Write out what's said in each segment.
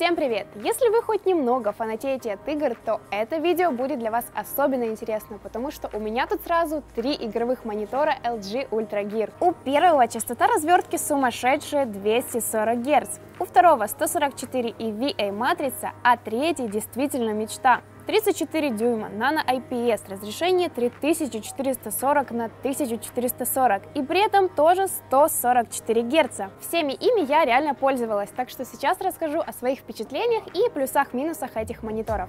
Всем привет! Если вы хоть немного фанатеете от игр, то это видео будет для вас особенно интересно, потому что у меня тут сразу 3 игровых монитора LG Ultra Gear. У первого частота развертки сумасшедшая 240 Гц, у второго 144 и VA матрица, а третий действительно мечта. 34 дюйма, Nano IPS, разрешение 3440 на 1440 и при этом тоже 144 Гц. Всеми ими я реально пользовалась, так что сейчас расскажу о своих впечатлениях и плюсах-минусах этих мониторов.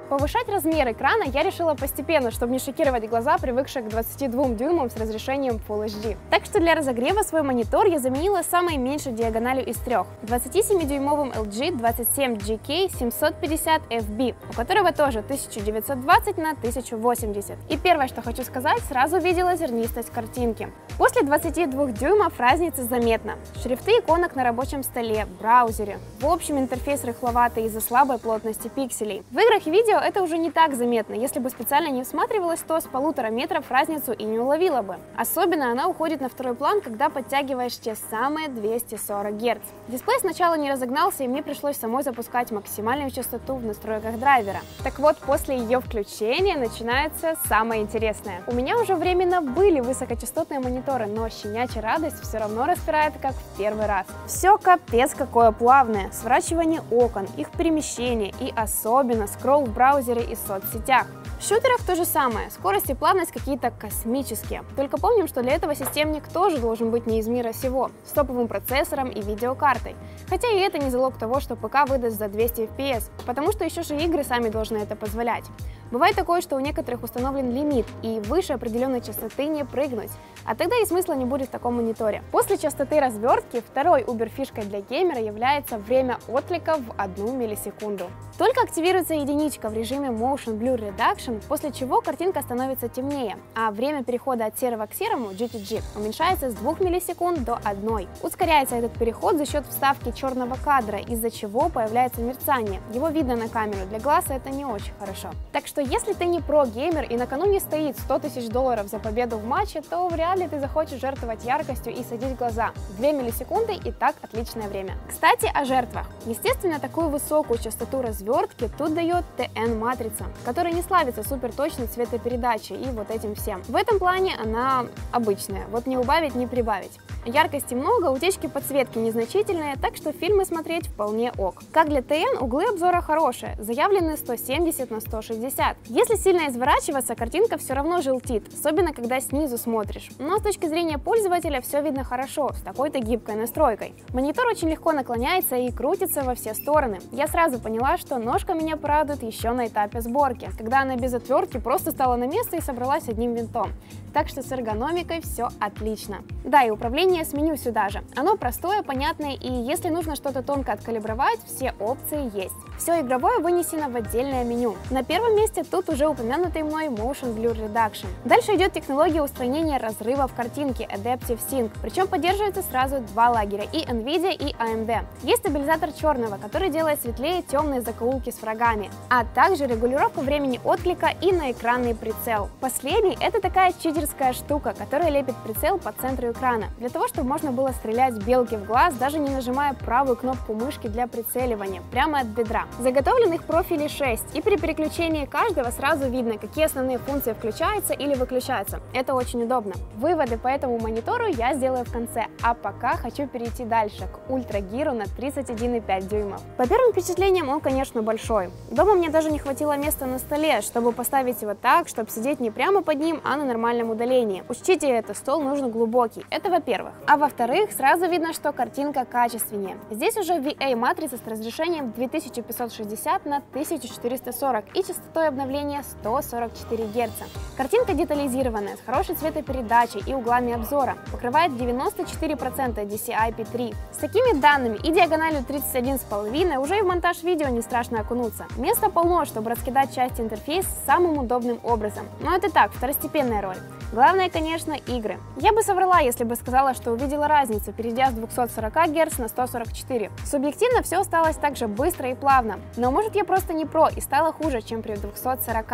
Повышать размер экрана я решила постепенно, чтобы не шокировать глаза, привыкшие к 22 дюймам с разрешением Full HD. Так что для разогрева свой монитор я заменила самой меньшей диагональю из трех, 27-дюймовым LG 27GK 750 FB, у которого тоже 1920 на 1080. И первое, что хочу сказать, сразу увидела зернистость картинки. После 22 дюймов разница заметна. Шрифты иконок на рабочем столе, браузере. В общем, интерфейс рыхловатый из-за слабой плотности пикселей. В играх и видео это уже не так заметно. Если бы специально не всматривалась, то с 1,5 метров разницу и не уловила бы. Особенно она уходит на второй план, когда подтягиваешь те самые 240 Гц. Дисплей сначала не разогнался, и мне пришлось самой запускать максимальную частоту в настройках драйвера. Так вот, после ее включения начинается самое интересное. У меня уже временно были высокочастотные мониторы, но щенячья радость все равно распирает как в первый раз. Все капец какое плавное. Сворачивание окон, их перемещение и особенно скролл в браузере и соцсетях. В шутерах то же самое, скорость и плавность какие-то космические. Только помним, что для этого системник тоже должен быть не из мира сего, с топовым процессором и видеокартой. Хотя и это не залог того, что ПК выдаст за 200 FPS, потому что еще же игры сами должны это позволять. Бывает такое, что у некоторых установлен лимит, и выше определенной частоты не прыгнуть, а тогда и смысла не будет в таком мониторе. После частоты развертки второй убер-фишкой для геймера является время отклика в 1 миллисекунду. Только активируется единичка в режиме Motion Blur Reduction, после чего картинка становится темнее, а время перехода от серого к серому, GTG, уменьшается с 2 миллисекунд до 1. Ускоряется этот переход за счет вставки черного кадра, из-за чего появляется мерцание. Его видно на камеру, для глаза это не очень хорошо. Так что если ты не про-геймер и на кону не стоит $100 000 за победу в матче, то вряд ли ты захочешь жертвовать яркостью и садить глаза. 2 миллисекунды и так отличное время. Кстати, о жертвах. Естественно, такую высокую частоту развертки тут дает TN-матрица, которая не славится суперточной цветопередачей и вот этим всем. В этом плане она обычная, вот не убавить, не прибавить. Яркости много, утечки подсветки незначительные, так что фильмы смотреть вполне ок. Как для TN, углы обзора хорошие, заявлены 170 на 160. Если сильно изворачиваться, картинка все равно желтит, особенно когда снизу смотришь. Но с точки зрения пользователя все видно хорошо, с такой-то гибкой настройкой. Монитор очень легко наклоняется и крутится во все стороны. Я сразу поняла, что ножка меня порадует еще на этапе сборки, когда она без отвертки просто стала на место и собралась одним винтом. Так что с эргономикой все отлично. Да, и управление с меню сюда же. Оно простое, понятное, и если нужно что-то тонко откалибровать, все опции есть. Все игровое вынесено в отдельное меню. На первом месте тут уже упомянутый мной Motion Blur Reduction. Дальше идет технология устранения разрывов картинки Adaptive Sync, причем поддерживается сразу два лагеря, и Nvidia, и AMD. Есть стабилизатор черного, который делает светлее темные закоулки с врагами, а также регулировка времени отклика и на экранный прицел. Последний — это такая читерская штука, которая лепит прицел по центру экрана, для того, чтобы можно было стрелять белки в глаз, даже не нажимая правую кнопку мышки для прицеливания, прямо от бедра. Заготовленных профилей 6, и при переключении каждого сразу видно, какие основные функции включаются или выключаются. Это очень удобно. Выводы по этому монитору я сделаю в конце, а пока хочу перейти дальше, к Ultra Gear на 31,5 дюймов. По первым впечатлениям он, конечно, большой. Дома мне даже не хватило места на столе, чтобы поставить его так, чтобы сидеть не прямо под ним, а на нормальном удалении. Учтите это, стол нужно глубокий, это во-первых. А во-вторых, сразу видно, что картинка качественнее. Здесь уже VA-матрица с разрешением 2560 на 1440 и частотой обновления 144 Гц. Картинка детализированная, с хорошей цветопередачей и углами обзора, покрывает 94% DCI-P3. С такими данными и диагональю 31,5 уже и в монтаж видео не страшно окунуться. Места полно, чтобы раскидать части интерфейса самым удобным образом. Но это так, второстепенная роль. Главное, конечно, игры. Я бы соврала, если бы сказала, что увидела разницу, перейдя с 240 Гц на 144. Субъективно все осталось так же быстро и плавно. забавно. Но может я просто не про и стало хуже, чем при 240.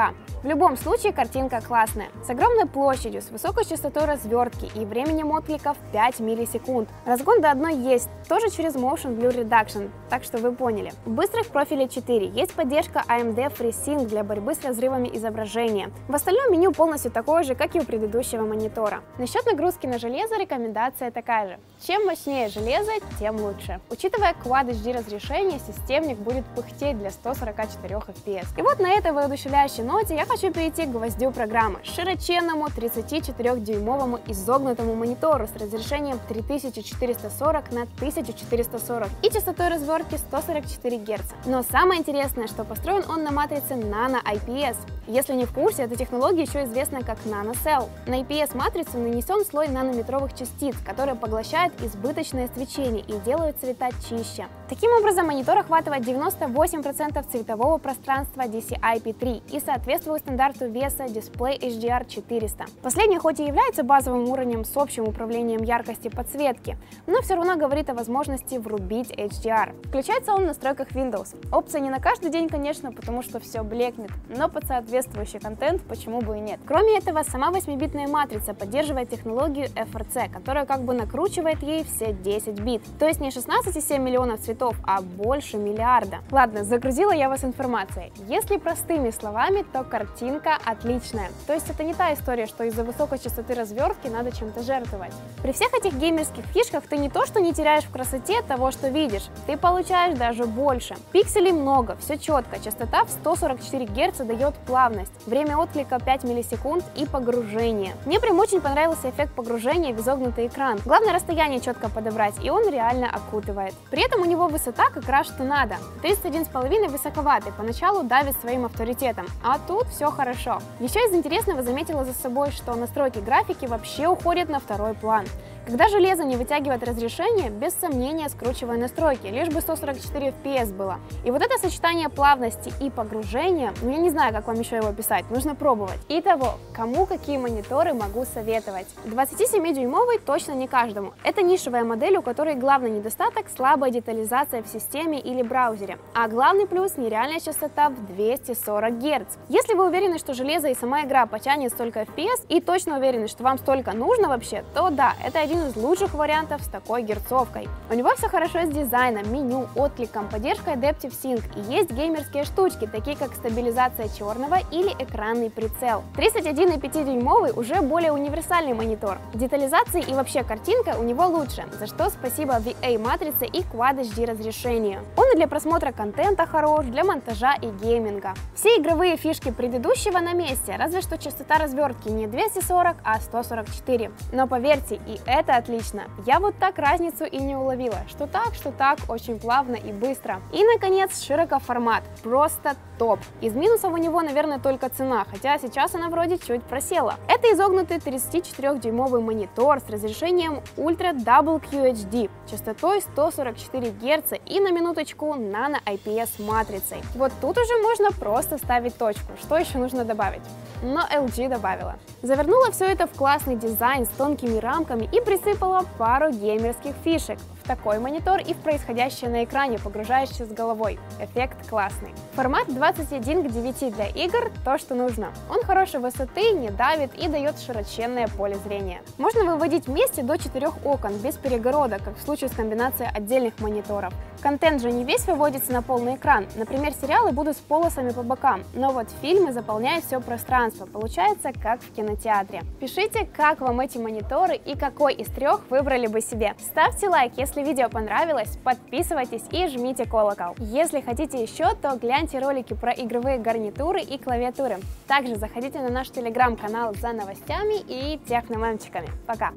В любом случае картинка классная. С огромной площадью, с высокой частотой развертки и временем откликов 5 миллисекунд. Разгон до одной есть, тоже через Motion Blur Reduction, так что вы поняли. Быстрых профилей 4, есть поддержка AMD FreeSync для борьбы с разрывами изображения. В остальном меню полностью такое же, как и у предыдущего монитора. Насчет нагрузки на железо рекомендация такая же. Чем мощнее железо, тем лучше. Учитывая Quad HD разрешение, системник будет пыхтеть для 144 FPS. И вот на этой воодушевляющей ноте я хочу перейти к гвоздю программы, широченному 34-дюймовому изогнутому монитору с разрешением 3440 на 1440 и частотой развертки 144 Гц. Но самое интересное, что построен он на матрице Nano IPS. Если не в курсе, эта технология еще известна как NanoCell. На IPS-матрицу нанесен слой нанометровых частиц, которые поглощают избыточное свечение и делают цвета чище. Таким образом, монитор охватывает 98% цветового пространства DCI-P3 и соответствует стандарту веса Display HDR 400. Последний хоть и является базовым уровнем с общим управлением яркости подсветки, но все равно говорит о возможности врубить HDR. Включается он в настройках Windows. Опция не на каждый день, конечно, потому что все блекнет, но под соответствующий контент почему бы и нет. Кроме этого, сама 8-битная матрица поддерживает технологию FRC, которая как бы накручивает ей все 10 бит. То есть не 16,7 миллионов цветов, а больше миллиарда. Ладно, загрузила я вас информацией. Если простыми словами, то картинка отличная. То есть это не та история, что из-за высокой частоты развертки надо чем-то жертвовать. При всех этих геймерских фишках ты не то что не теряешь в красоте того, что видишь, ты получаешь даже больше. Пикселей много, все четко, частота в 144 Гц дает плавность, время отклика 5 миллисекунд и погружение. Мне прям очень понравился эффект погружения в изогнутый экран. Главное расстояние четко подобрать, и он реально окутывает. При этом у него высота как раз что надо. 31,5 высоковатый, поначалу давит своим авторитетом, а тут все хорошо. Еще из интересного заметила за собой, что настройки графики вообще уходят на второй план. Когда железо не вытягивает разрешение, без сомнения скручивая настройки, лишь бы 144 FPS было. И вот это сочетание плавности и погружения, я не знаю, как вам еще его описать, нужно пробовать. Итого, кому какие мониторы могу советовать? 27-дюймовый точно не каждому. Это нишевая модель, у которой главный недостаток – слабая детализация в системе или браузере, а главный плюс – нереальная частота в 240 Гц. Если вы уверены, что железо и сама игра потянет столько FPS и точно уверены, что вам столько нужно вообще, то да, это один из лучших вариантов с такой герцовкой. У него все хорошо с дизайном, меню, откликом, поддержкой Adaptive Sync и есть геймерские штучки, такие как стабилизация черного или экранный прицел. 31,5-дюймовый уже более универсальный монитор. Детализация и вообще картинка у него лучше, за что спасибо VA-матрице и Quad HD разрешению. Он и для просмотра контента хорош, для монтажа и гейминга. Все игровые фишки предыдущего на месте, разве что частота развертки не 240, а 144. Но поверьте, и это отлично. Я вот так разницу и не уловила, что так, очень плавно и быстро. И, наконец, широкоформат. Просто топ. Из минусов у него, наверное, только цена, хотя сейчас она вроде чуть просела. Это изогнутый 34-дюймовый монитор с разрешением Ultra Double QHD, частотой 144 Гц и, на минуточку, Nano IPS матрицей. Вот тут уже можно просто ставить точку. Что еще нужно добавить? Но LG добавила. Завернула все это в классный дизайн с тонкими рамками и присыпала пару геймерских фишек в такой монитор и в происходящее на экране, погружаешься с головой. Эффект классный. Формат 21 к 9 для игр – то, что нужно. Он хорошей высоты, не давит и дает широченное поле зрения. Можно выводить вместе до 4 окон без перегородок, как в случае с комбинацией отдельных мониторов. Контент же не весь выводится на полный экран. Например, сериалы будут с полосами по бокам, но вот фильмы заполняют все пространство. Получается, как в кинотеатре. Пишите, как вам эти мониторы и какой из трех выбрали бы себе. Ставьте лайк, если видео понравилось, подписывайтесь и жмите колокол. Если хотите еще, то гляньте ролики про игровые гарнитуры и клавиатуры. Также заходите на наш телеграм-канал за новостями и техномемчиками. Пока!